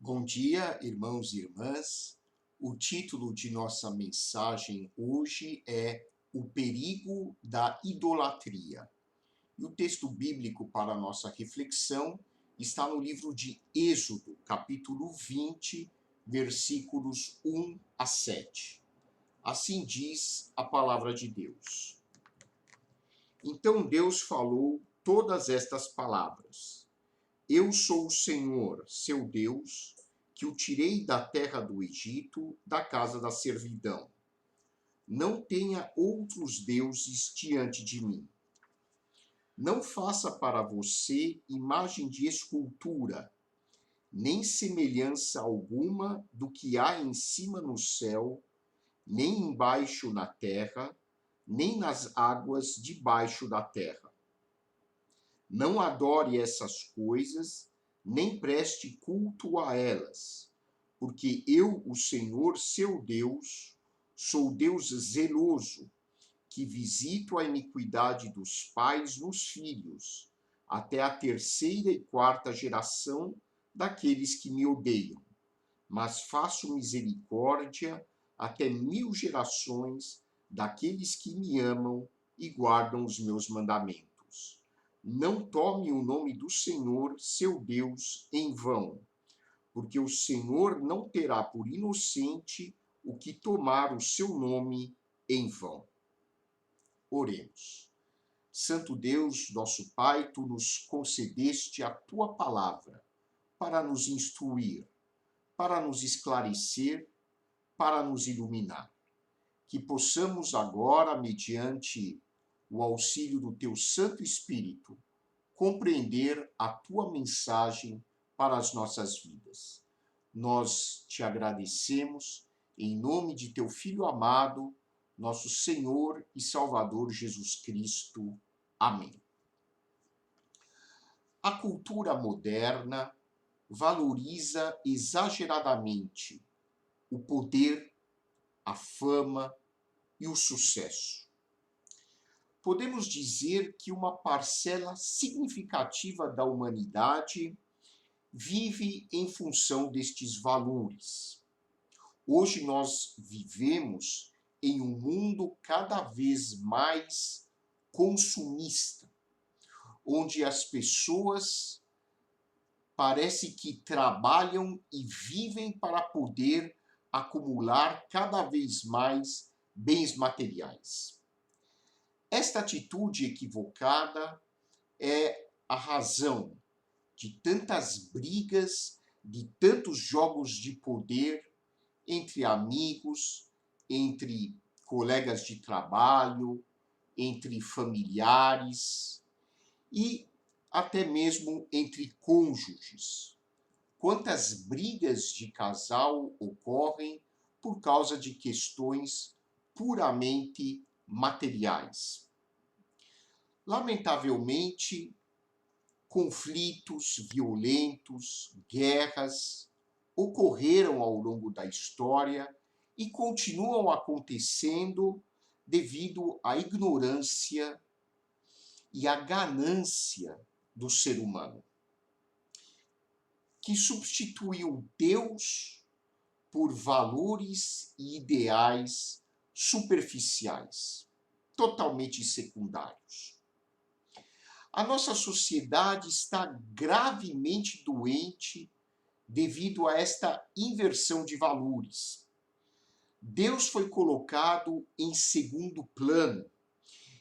Bom dia, irmãos e irmãs. O título de nossa mensagem hoje é O Perigo da Idolatria. E o texto bíblico para a nossa reflexão está no livro de Êxodo, capítulo 20, versículos 1 a 7. Assim diz a palavra de Deus. Então Deus falou todas estas palavras. Eu sou o Senhor, seu Deus, que o tirei da terra do Egito, da casa da servidão. Não tenha outros deuses diante de mim. Não faça para você imagem de escultura, nem semelhança alguma do que há em cima no céu, nem embaixo na terra, nem nas águas debaixo da terra. Não adore essas coisas, nem preste culto a elas, porque eu, o Senhor, seu Deus, sou Deus zeloso, que visito a iniquidade dos pais nos filhos, até a terceira e quarta geração daqueles que me odeiam, mas faço misericórdia até 1000 gerações daqueles que me amam e guardam os meus mandamentos. Não tome o nome do Senhor, seu Deus, em vão, porque o Senhor não terá por inocente o que tomar o seu nome em vão. Oremos. Santo Deus, nosso Pai, tu nos concedeste a tua palavra para nos instruir, para nos esclarecer, para nos iluminar. Que possamos agora, mediante o auxílio do teu Santo Espírito, compreender a tua mensagem para as nossas vidas. Nós te agradecemos em nome de teu Filho amado, nosso Senhor e Salvador Jesus Cristo. Amém. A cultura moderna valoriza exageradamente o poder, a fama e o sucesso. Podemos dizer que uma parcela significativa da humanidade vive em função destes valores. Hoje nós vivemos em um mundo cada vez mais consumista, onde as pessoas parece que trabalham e vivem para poder acumular cada vez mais bens materiais. Esta atitude equivocada é a razão de tantas brigas, de tantos jogos de poder entre amigos, entre colegas de trabalho, entre familiares e até mesmo entre cônjuges. Quantas brigas de casal ocorrem por causa de questões puramente materiais. Lamentavelmente, conflitos violentos, guerras, ocorreram ao longo da história e continuam acontecendo devido à ignorância e à ganância do ser humano, que substituiu Deus por valores e ideais superficiais, totalmente secundários. A nossa sociedade está gravemente doente devido a esta inversão de valores. Deus foi colocado em segundo plano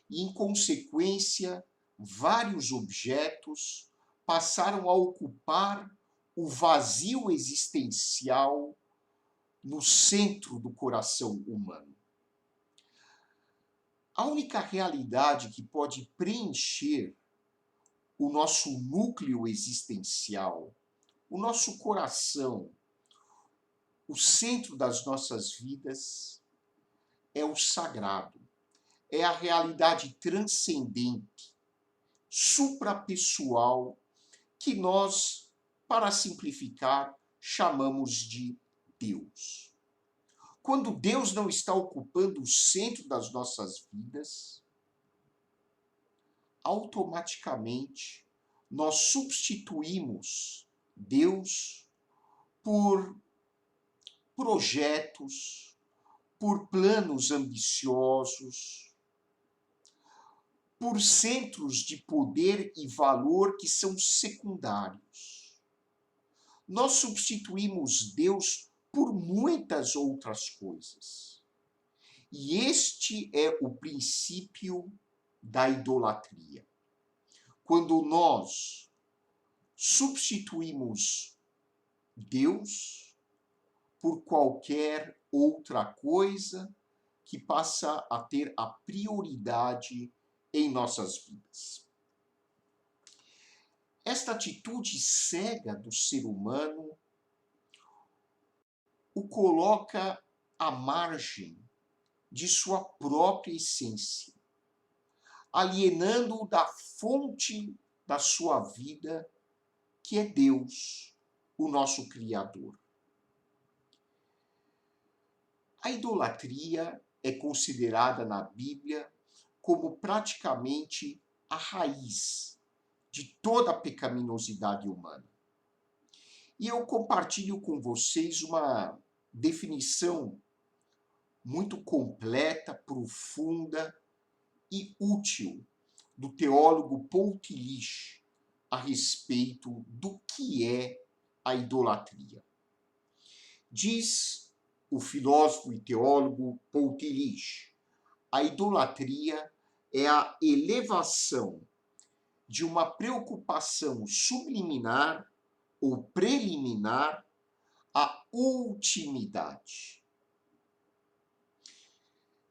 e, em consequência, vários objetos passaram a ocupar o vazio existencial no centro do coração humano. A única realidade que pode preencher o nosso núcleo existencial, o nosso coração, o centro das nossas vidas, é o sagrado, é a realidade transcendente, suprapessoal, que nós, para simplificar, chamamos de Deus. Quando Deus não está ocupando o centro das nossas vidas, automaticamente nós substituímos Deus por projetos, por planos ambiciosos, por centros de poder e valor que são secundários. Nós substituímos Deus por muitas outras coisas. E este é o princípio da idolatria. Quando nós substituímos Deus por qualquer outra coisa que passa a ter a prioridade em nossas vidas. Esta atitude cega do ser humano o coloca à margem de sua própria essência, alienando-o da fonte da sua vida, que é Deus, o nosso Criador. A idolatria é considerada na Bíblia como praticamente a raiz de toda a pecaminosidade humana. E eu compartilho com vocês uma definição muito completa, profunda e útil do teólogo Paul Tillich a respeito do que é a idolatria. Diz o filósofo e teólogo Paul Tillich: a idolatria é a elevação de uma preocupação subliminar ou preliminar à ultimidade.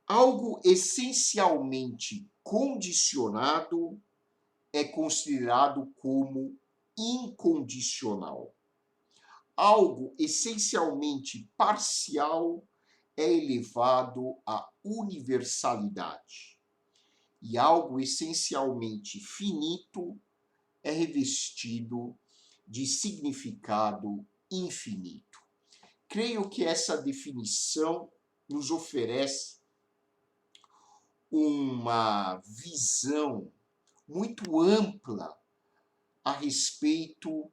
Algo essencialmente condicionado é considerado como incondicional. Algo essencialmente parcial é elevado à universalidade. E algo essencialmente finito é revestido de significado infinito. Creio que essa definição nos oferece uma visão muito ampla a respeito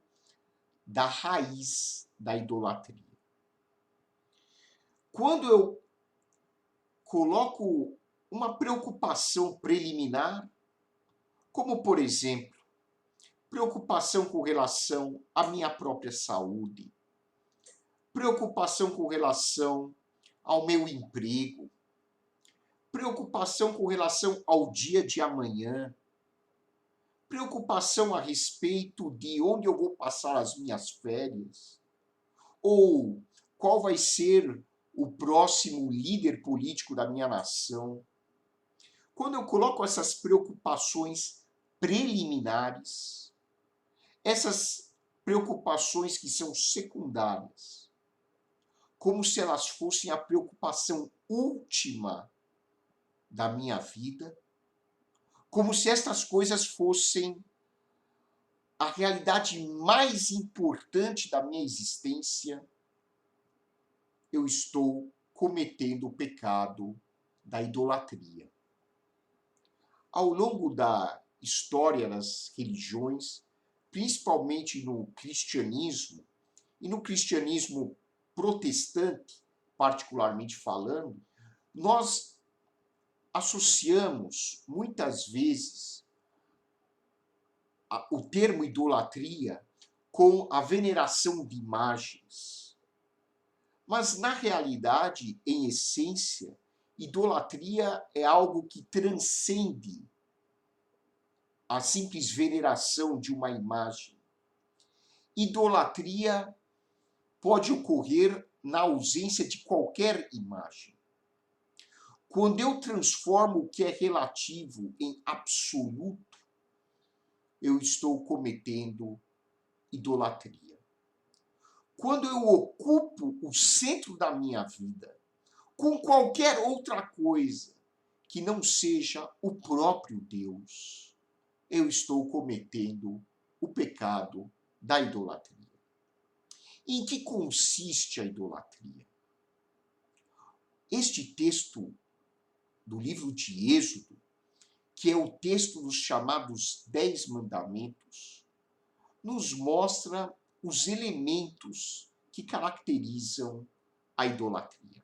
da raiz da idolatria. Quando eu coloco uma preocupação preliminar, como, por exemplo, preocupação com relação à minha própria saúde, preocupação com relação ao meu emprego, preocupação com relação ao dia de amanhã, preocupação a respeito de onde eu vou passar as minhas férias, ou qual vai ser o próximo líder político da minha nação. Quando eu coloco essas preocupações preliminares, essas preocupações que são secundárias, como se elas fossem a preocupação última da minha vida, como se estas coisas fossem a realidade mais importante da minha existência, eu estou cometendo o pecado da idolatria. Ao longo da história das religiões, principalmente no cristianismo, e no cristianismo protestante, particularmente falando, nós associamos muitas vezes o termo idolatria com a veneração de imagens. Mas, na realidade, em essência, idolatria é algo que transcende a simples veneração de uma imagem. Idolatria pode ocorrer na ausência de qualquer imagem. Quando eu transformo o que é relativo em absoluto, eu estou cometendo idolatria. Quando eu ocupo o centro da minha vida com qualquer outra coisa que não seja o próprio Deus, eu estou cometendo o pecado da idolatria. Em que consiste a idolatria? Este texto do livro de Êxodo, que é o texto dos chamados 10 mandamentos, nos mostra os elementos que caracterizam a idolatria.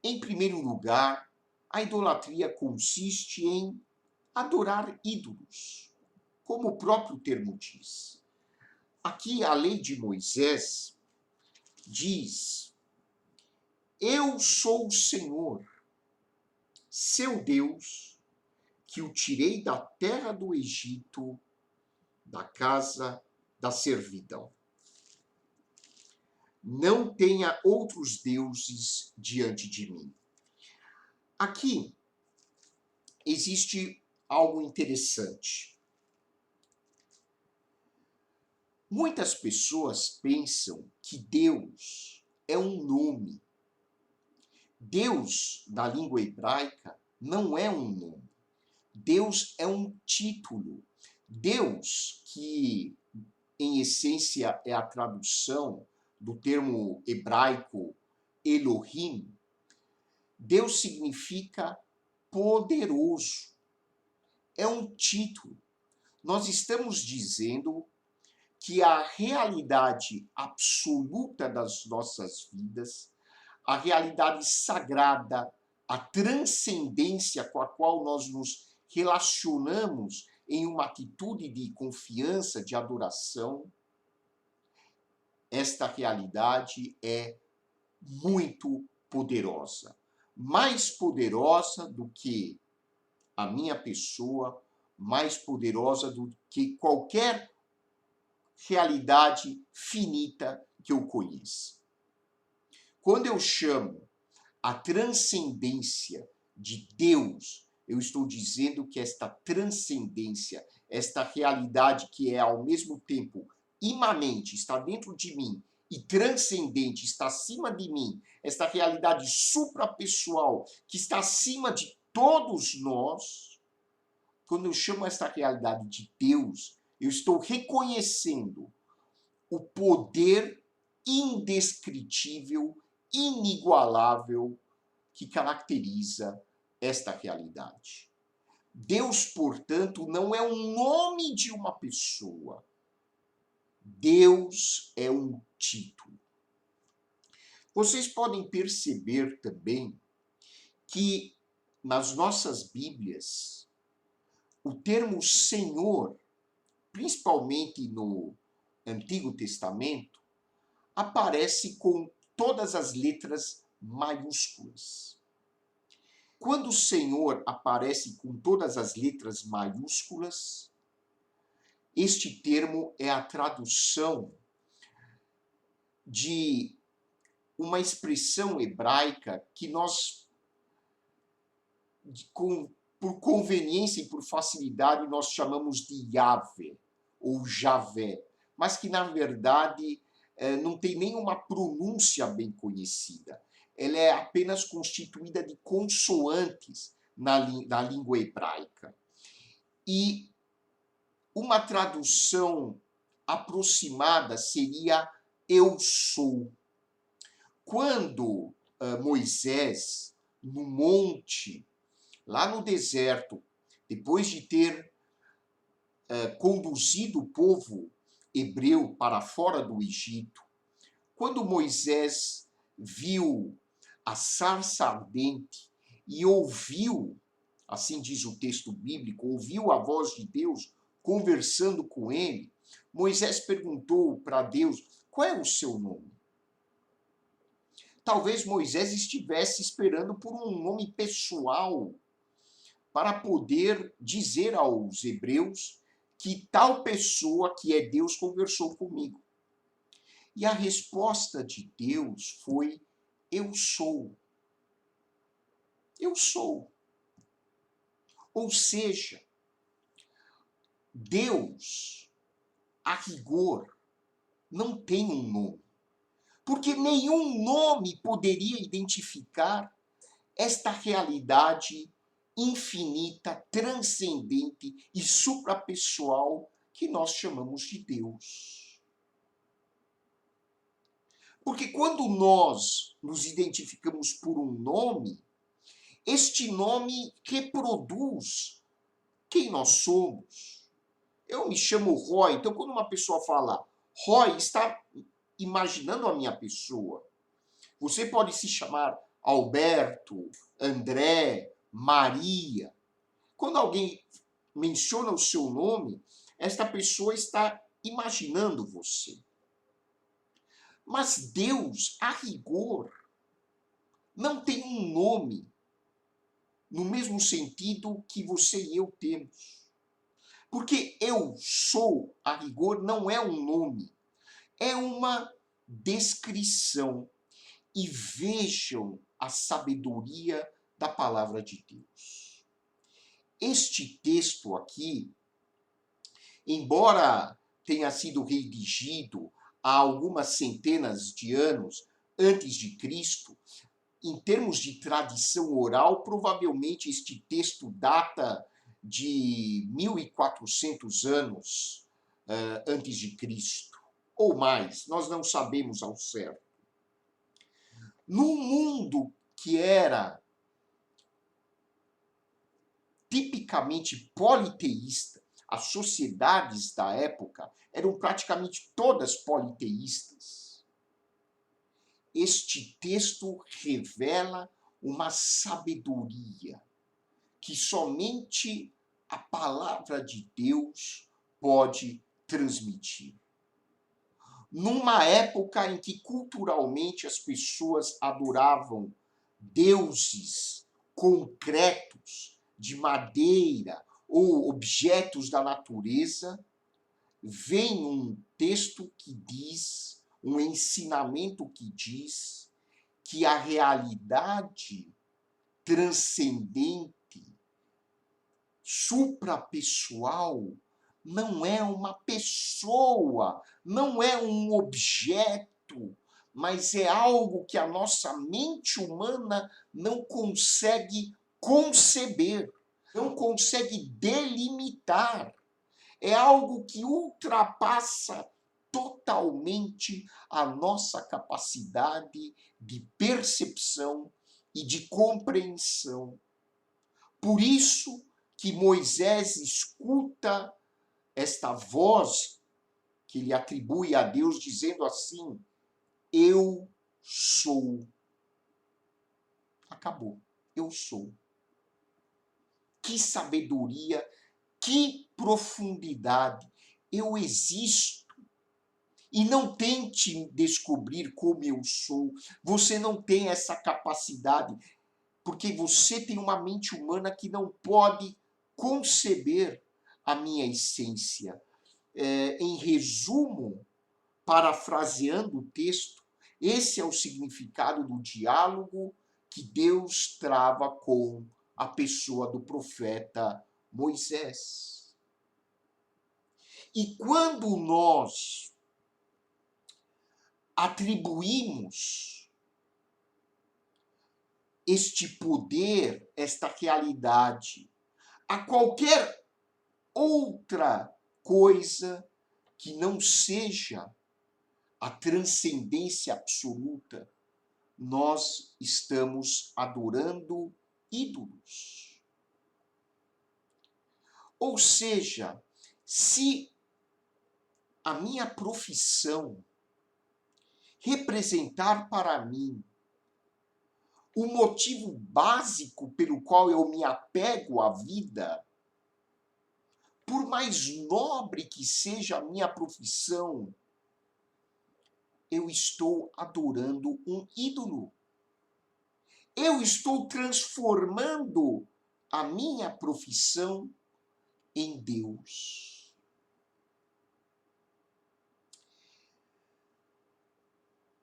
Em primeiro lugar, a idolatria consiste em adorar ídolos, como o próprio termo diz. Aqui a lei de Moisés diz: eu sou o Senhor, seu Deus, que o tirei da terra do Egito, da casa da servidão. Não tenha outros deuses diante de mim. Aqui existe algo interessante. Muitas pessoas pensam que Deus é um nome. Deus, na língua hebraica, não é um nome. Deus é um título. Deus, que em essência é a tradução do termo hebraico Elohim, Deus significa poderoso. É um título. Nós estamos dizendo que a realidade absoluta das nossas vidas, a realidade sagrada, a transcendência com a qual nós nos relacionamos em uma atitude de confiança, de adoração, esta realidade é muito poderosa. Mais poderosa do que a minha pessoa, mais poderosa do que qualquer realidade finita que eu conheça. Quando eu chamo a transcendência de Deus, eu estou dizendo que esta transcendência, esta realidade que é ao mesmo tempo imanente, está dentro de mim, e transcendente, está acima de mim, esta realidade suprapessoal que está acima de todos nós, quando eu chamo esta realidade de Deus, eu estou reconhecendo o poder indescritível, inigualável que caracteriza esta realidade. Deus, portanto, não é um nome de uma pessoa. Deus é um título. Vocês podem perceber também que nas nossas Bíblias, o termo Senhor, principalmente no Antigo Testamento, aparece com todas as letras maiúsculas. Quando o Senhor aparece com todas as letras maiúsculas, este termo é a tradução de uma expressão hebraica que nós, por conveniência e por facilidade, nós chamamos de Yahvé ou Javé, mas que, na verdade, não tem nenhuma pronúncia bem conhecida. Ela é apenas constituída de consoantes na língua hebraica. E uma tradução aproximada seria eu sou. Quando Moisés, no monte, lá no deserto, depois de ter conduzido o povo hebreu para fora do Egito, quando Moisés viu a sarça ardente e ouviu, assim diz o texto bíblico, ouviu a voz de Deus conversando com ele, Moisés perguntou para Deus: qual é o seu nome? Talvez Moisés estivesse esperando por um nome pessoal para poder dizer aos hebreus que tal pessoa que é Deus conversou comigo. E a resposta de Deus foi: eu sou. Eu sou. Ou seja, Deus, a rigor, não tem um nome. Porque nenhum nome poderia identificar esta realidade infinita, transcendente e suprapessoal que nós chamamos de Deus. Porque quando nós nos identificamos por um nome, este nome reproduz quem nós somos. Eu me chamo Roy, então quando uma pessoa fala Roy, está imaginando a minha pessoa. Você pode se chamar Alberto, André, Maria. Quando alguém menciona o seu nome, esta pessoa está imaginando você. Mas Deus, a rigor, não tem um nome no mesmo sentido que você e eu temos. Porque eu sou, a rigor, não é um nome, é uma descrição. E vejam a sabedoria da palavra de Deus. Este texto aqui, embora tenha sido redigido há algumas centenas de anos antes de Cristo, em termos de tradição oral, provavelmente este texto data de 1400 anos antes de Cristo, ou mais, nós não sabemos ao certo. Num mundo que era tipicamente politeísta, as sociedades da época eram praticamente todas politeístas. Este texto revela uma sabedoria que somente a palavra de Deus pode transmitir. Numa época em que culturalmente as pessoas adoravam deuses concretos, de madeira ou objetos da natureza, vem um texto que diz, um ensinamento que diz que a realidade transcendente, suprapessoal, não é uma pessoa, não é um objeto, mas é algo que a nossa mente humana não consegue conceber, não consegue delimitar. É algo que ultrapassa totalmente a nossa capacidade de percepção e de compreensão. Por isso que Moisés escuta esta voz que ele atribui a Deus, dizendo assim: eu sou. Acabou. Eu sou. Que sabedoria, que profundidade. Eu existo. E não tente descobrir como eu sou. Você não tem essa capacidade, porque você tem uma mente humana que não pode conceber a minha essência. Em resumo, parafraseando o texto, esse é o significado do diálogo que Deus trava com a pessoa do profeta Moisés. E quando nós atribuímos este poder, esta realidade, a qualquer outra coisa que não seja a transcendência absoluta, nós estamos adorando ídolos. Ou seja, se a minha profissão representar para mim o motivo básico pelo qual eu me apego à vida, por mais nobre que seja a minha profissão, eu estou adorando um ídolo. Eu estou transformando a minha profissão em Deus.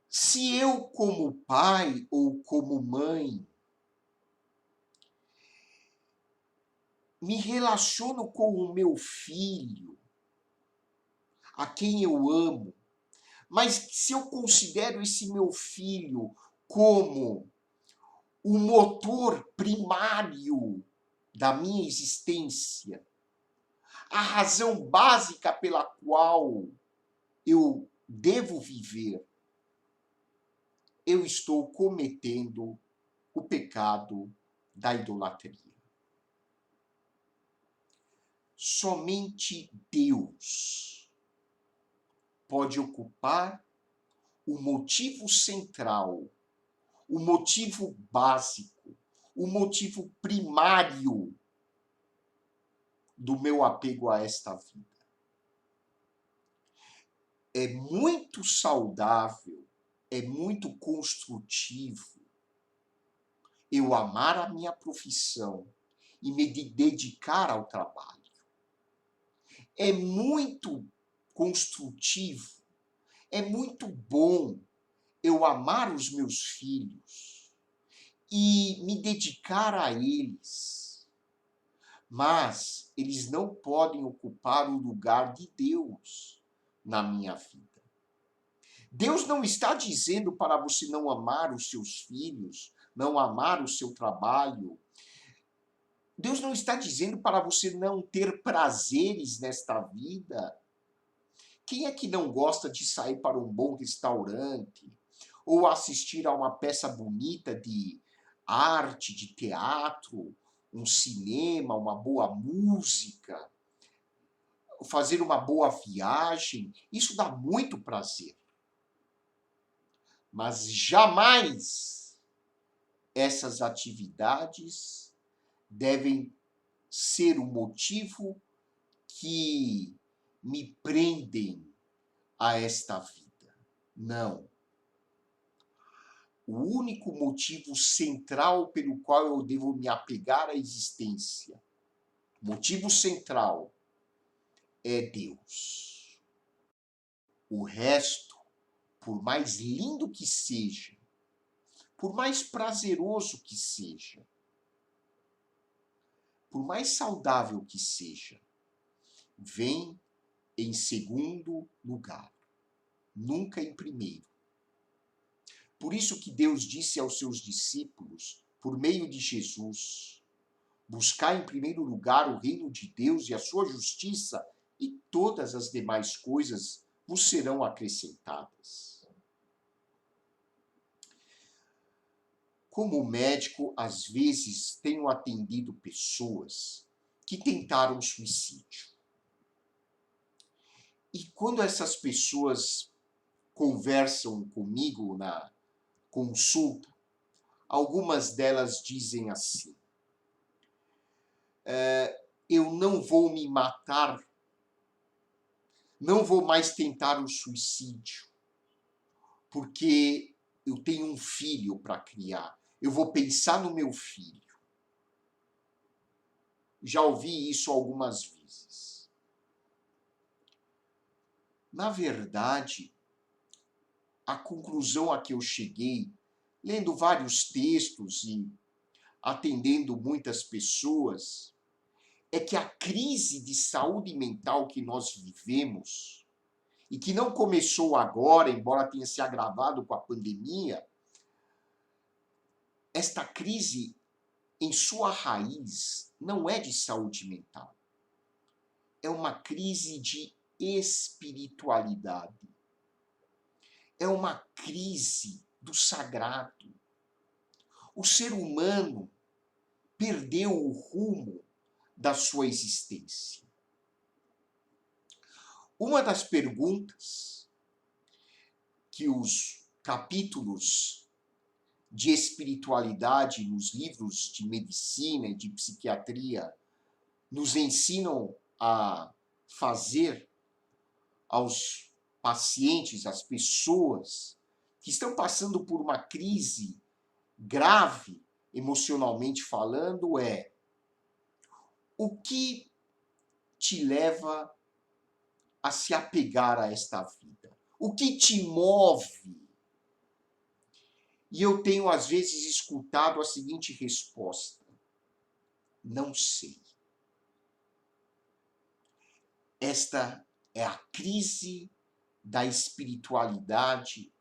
Se eu, como pai ou como mãe, me relaciono com o meu filho, a quem eu amo, mas se eu considero esse meu filho como o motor primário da minha existência, a razão básica pela qual eu devo viver, eu estou cometendo o pecado da idolatria. Somente Deus pode ocupar o motivo central, o motivo básico, o motivo primário do meu apego a esta vida. É muito saudável, é muito construtivo eu amar a minha profissão e me dedicar ao trabalho. É muito construtivo, é muito bom eu amar os meus filhos e me dedicar a eles. Mas eles não podem ocupar o lugar de Deus na minha vida. Deus não está dizendo para você não amar os seus filhos, não amar o seu trabalho. Deus não está dizendo para você não ter prazeres nesta vida. Quem é que não gosta de sair para um bom restaurante ou assistir a uma peça bonita de arte, de teatro, um cinema, uma boa música, fazer uma boa viagem? Isso dá muito prazer. Mas jamais essas atividades devem ser o motivo que me prendem a esta vida. Não. O único motivo central pelo qual eu devo me apegar à existência, motivo central, é Deus. O resto, por mais lindo que seja, por mais prazeroso que seja, por mais saudável que seja, vem em segundo lugar, nunca em primeiro. Por isso que Deus disse aos seus discípulos, por meio de Jesus, buscar em primeiro lugar o reino de Deus e a sua justiça, e todas as demais coisas vos serão acrescentadas. Como médico, às vezes tenho atendido pessoas que tentaram suicídio. E quando essas pessoas conversam comigo na consulta, algumas delas dizem assim: eu não vou me matar, não vou mais tentar o suicídio, porque eu tenho um filho para criar, eu vou pensar no meu filho. Já ouvi isso algumas vezes. Na verdade, a conclusão a que eu cheguei, lendo vários textos e atendendo muitas pessoas, é que a crise de saúde mental que nós vivemos, e que não começou agora, embora tenha se agravado com a pandemia, esta crise, em sua raiz, não é de saúde mental. É uma crise de espiritualidade. É uma crise do sagrado. O ser humano perdeu o rumo da sua existência. Uma das perguntas que os capítulos de espiritualidade nos livros de medicina e de psiquiatria nos ensinam a fazer aos pacientes, às pessoas que estão passando por uma crise grave, emocionalmente falando, é: o que te leva a se apegar a esta vida? O que te move? E eu tenho, às vezes, escutado a seguinte resposta: não sei. Esta é a crise da espiritualidade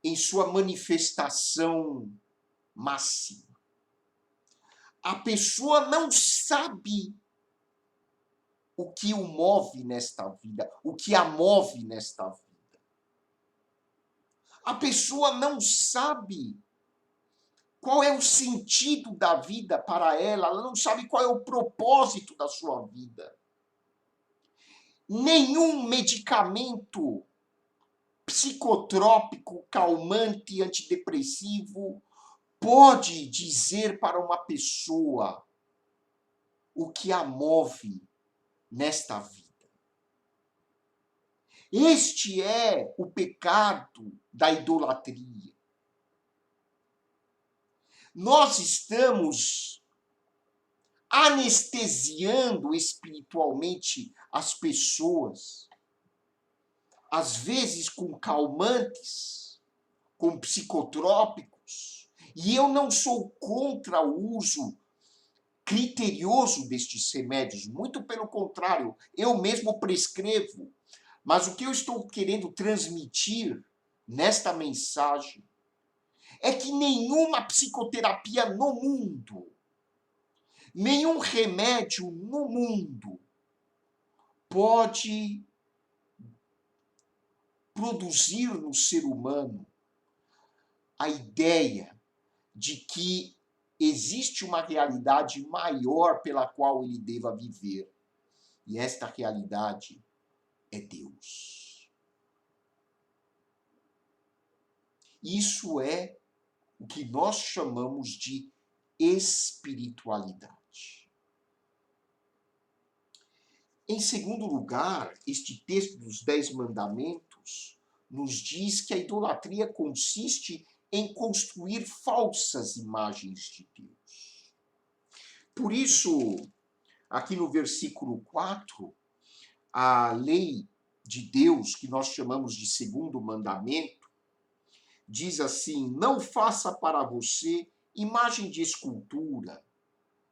em sua manifestação máxima. A pessoa não sabe o que o move nesta vida, o que a move nesta vida. A pessoa não sabe qual é o sentido da vida para ela, ela não sabe qual é o propósito da sua vida. Nenhum medicamento psicotrópico, calmante, antidepressivo pode dizer para uma pessoa o que a move nesta vida. Este é o pecado da idolatria. Nós estamos anestesiando espiritualmente as pessoas, às vezes com calmantes, com psicotrópicos, e eu não sou contra o uso criterioso destes remédios, muito pelo contrário, eu mesmo prescrevo, mas o que eu estou querendo transmitir nesta mensagem é que nenhuma psicoterapia no mundo, nenhum remédio no mundo pode produzir no ser humano a ideia de que existe uma realidade maior pela qual ele deva viver. E esta realidade é Deus. Isso é o que nós chamamos de espiritualidade. Em segundo lugar, este texto dos 10 mandamentos nos diz que a idolatria consiste em construir falsas imagens de Deus. Por isso, aqui no versículo 4, a lei de Deus, que nós chamamos de segundo mandamento, diz assim: não faça para você imagem de escultura,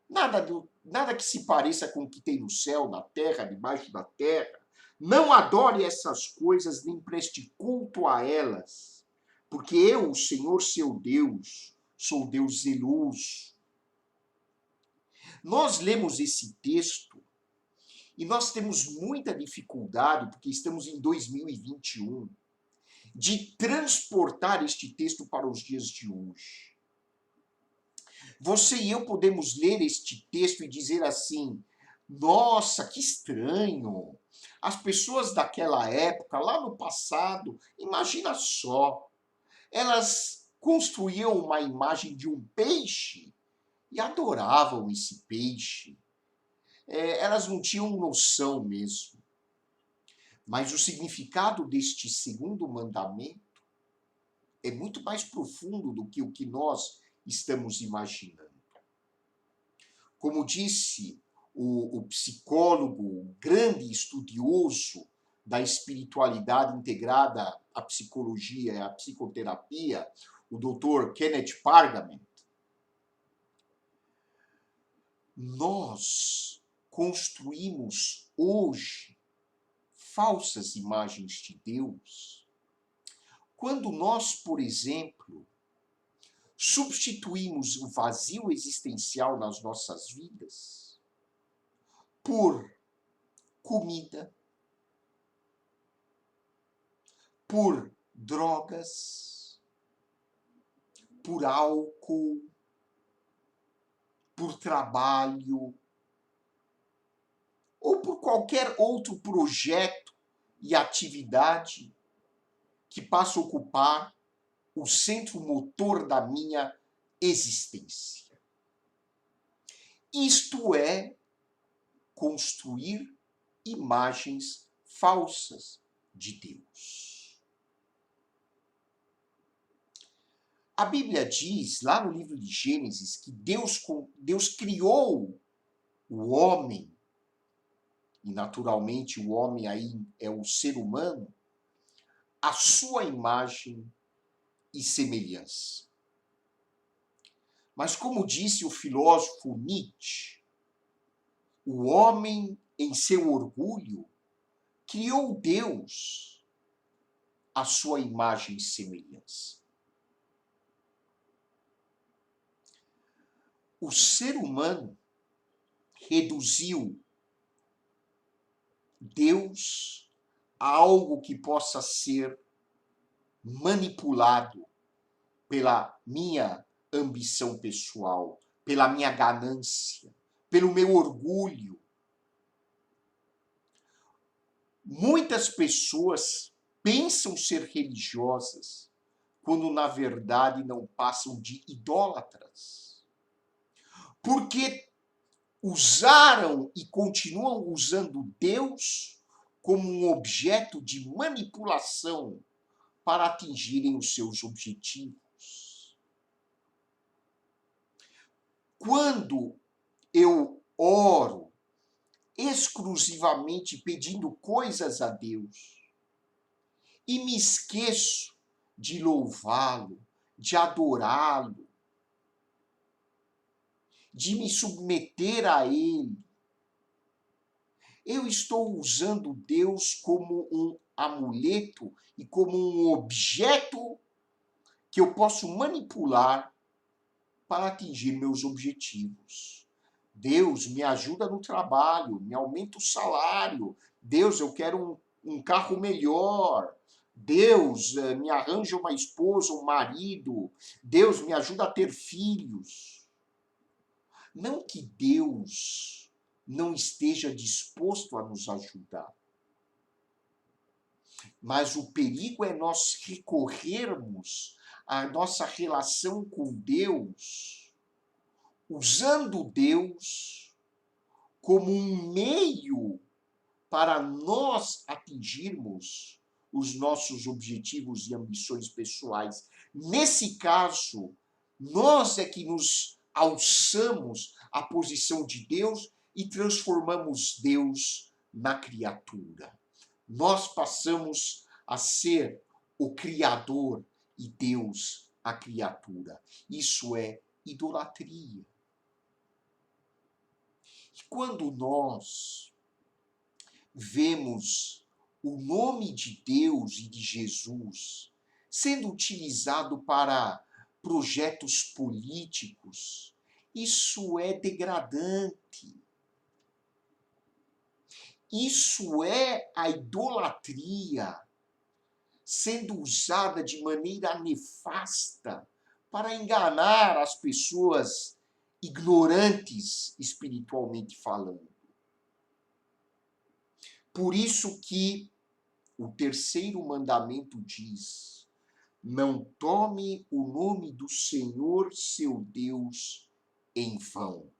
nada que se pareça com o que tem no céu, na terra, debaixo da terra. Não adore essas coisas, nem preste culto a elas, porque eu, o Senhor seu Deus, sou Deus zeloso. Nós lemos esse texto e nós temos muita dificuldade, porque estamos em 2021, de transportar este texto para os dias de hoje. Você e eu podemos ler este texto e dizer assim: nossa, que estranho! As pessoas daquela época, lá no passado, imagina só, elas construíam uma imagem de um peixe e adoravam esse peixe. Elas não tinham noção mesmo. Mas o significado deste segundo mandamento é muito mais profundo do que o que nós estamos imaginando. Como disse o psicólogo, o grande estudioso da espiritualidade integrada à psicologia e à psicoterapia, o Dr. Kenneth Pargament, nós construímos hoje falsas imagens de Deus quando nós, por exemplo, substituímos o vazio existencial nas nossas vidas por comida, por drogas, por álcool, por trabalho, ou por qualquer outro projeto e atividade que passa a ocupar o centro motor da minha existência. Isto é construir imagens falsas de Deus. A Bíblia diz, lá no livro de Gênesis, que Deus criou o homem, e naturalmente o homem aí é o ser humano, à sua imagem e semelhança. Mas como disse o filósofo Nietzsche, o homem, em seu orgulho, criou Deus à sua imagem e semelhança. O ser humano reduziu Deus a algo que possa ser manipulado pela minha ambição pessoal, pela minha ganância, pelo meu orgulho. Muitas pessoas pensam ser religiosas, quando na verdade não passam de idólatras. Porque usaram e continuam usando Deus como um objeto de manipulação para atingirem os seus objetivos. Quando eu oro exclusivamente pedindo coisas a Deus e me esqueço de louvá-lo, de adorá-lo, de me submeter a Ele, eu estou usando Deus como um amuleto e como um objeto que eu posso manipular para atingir meus objetivos. Deus, me ajuda no trabalho, me aumenta o salário. Deus, eu quero um carro melhor. Deus, me arranja uma esposa, um marido. Deus, me ajuda a ter filhos. Não que Deus não esteja disposto a nos ajudar, mas o perigo é nós recorrermos à nossa relação com Deus, usando Deus como um meio para nós atingirmos os nossos objetivos e ambições pessoais. Nesse caso, nós é que nos alçamos à posição de Deus e transformamos Deus na criatura. Nós passamos a ser o Criador e Deus a criatura. Isso é idolatria. E quando nós vemos o nome de Deus e de Jesus sendo utilizado para projetos políticos, isso é degradante. Isso é a idolatria sendo usada de maneira nefasta para enganar as pessoas ignorantes espiritualmente falando. Por isso que o terceiro mandamento diz: não tome o nome do Senhor, seu Deus, em vão,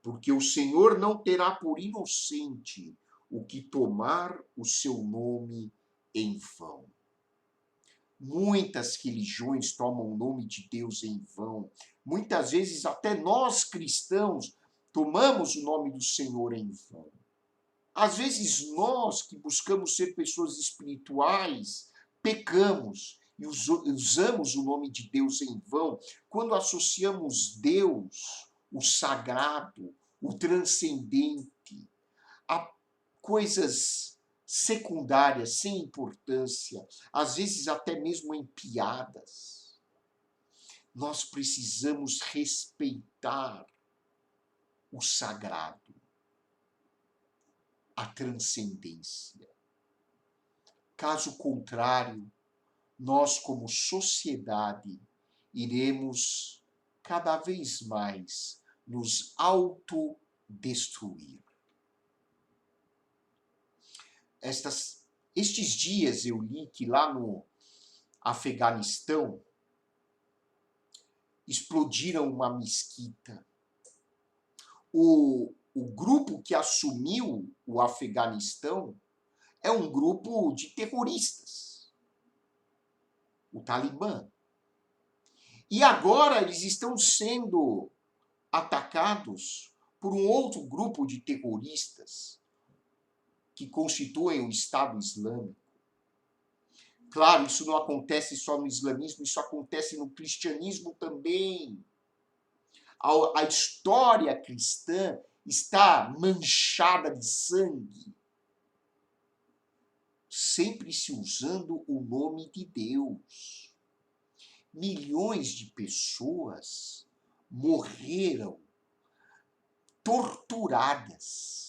porque o Senhor não terá por inocente o que tomar o seu nome em vão. Muitas religiões tomam o nome de Deus em vão. Muitas vezes até nós cristãos tomamos o nome do Senhor em vão. Às vezes nós que buscamos ser pessoas espirituais, pecamos e usamos o nome de Deus em vão quando associamos Deus, o sagrado, o transcendente, a coisas secundárias, sem importância, às vezes até mesmo em piadas. Nós precisamos respeitar o sagrado, a transcendência. Caso contrário, nós, como sociedade, iremos cada vez mais nos autodestruir. Estes dias eu li que lá no Afeganistão explodiram uma mesquita. O grupo que assumiu o Afeganistão é um grupo de terroristas, o Talibã. E agora eles estão sendo atacados por um outro grupo de terroristas que constituem o Estado Islâmico. Claro, isso não acontece só no islamismo, isso acontece no cristianismo também. A história cristã está manchada de sangue, sempre se usando o nome de Deus. Milhões de pessoas morreram torturadas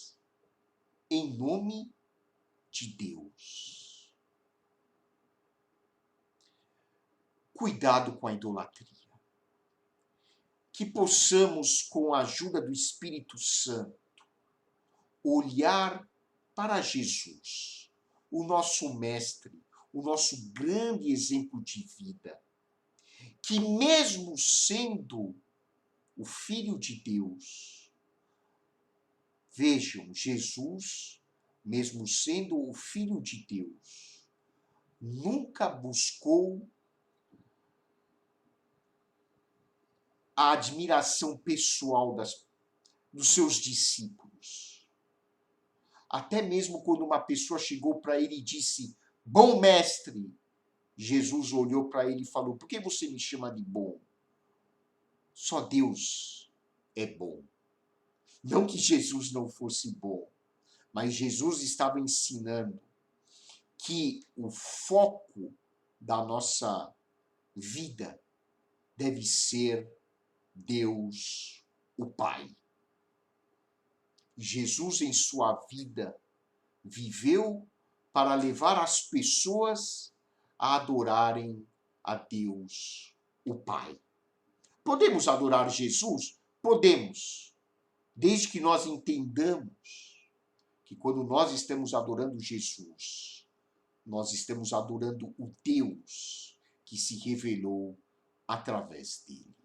em nome de Deus. Cuidado com a idolatria. Que possamos, com a ajuda do Espírito Santo, olhar para Jesus, o nosso mestre, o nosso grande exemplo de vida, que mesmo sendo o Filho de Deus, vejam, Jesus, mesmo sendo o Filho de Deus, nunca buscou a admiração pessoal dos seus discípulos. Até mesmo quando uma pessoa chegou para ele e disse, bom mestre, Jesus olhou para ele e falou, por que você me chama de bom? Só Deus é bom. Não que Jesus não fosse bom, mas Jesus estava ensinando que o foco da nossa vida deve ser Deus, o Pai. Jesus, em sua vida, viveu para levar as pessoas a adorarem a Deus, o Pai. Podemos adorar Jesus? Podemos, desde que nós entendamos que quando nós estamos adorando Jesus, nós estamos adorando o Deus que se revelou através dele.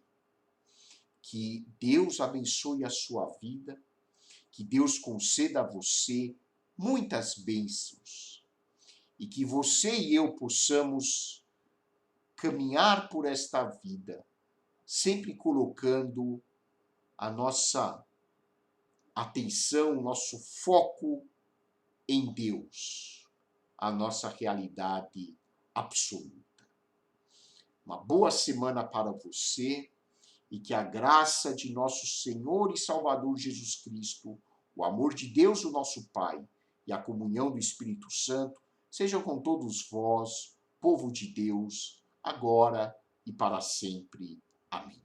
Que Deus abençoe a sua vida, que Deus conceda a você muitas bênçãos e que você e eu possamos caminhar por esta vida, sempre colocando a nossa atenção, o nosso foco em Deus, a nossa realidade absoluta. Uma boa semana para você e que a graça de nosso Senhor e Salvador Jesus Cristo, o amor de Deus, o nosso Pai, e a comunhão do Espírito Santo sejam com todos vós, povo de Deus, agora e para sempre. Amém.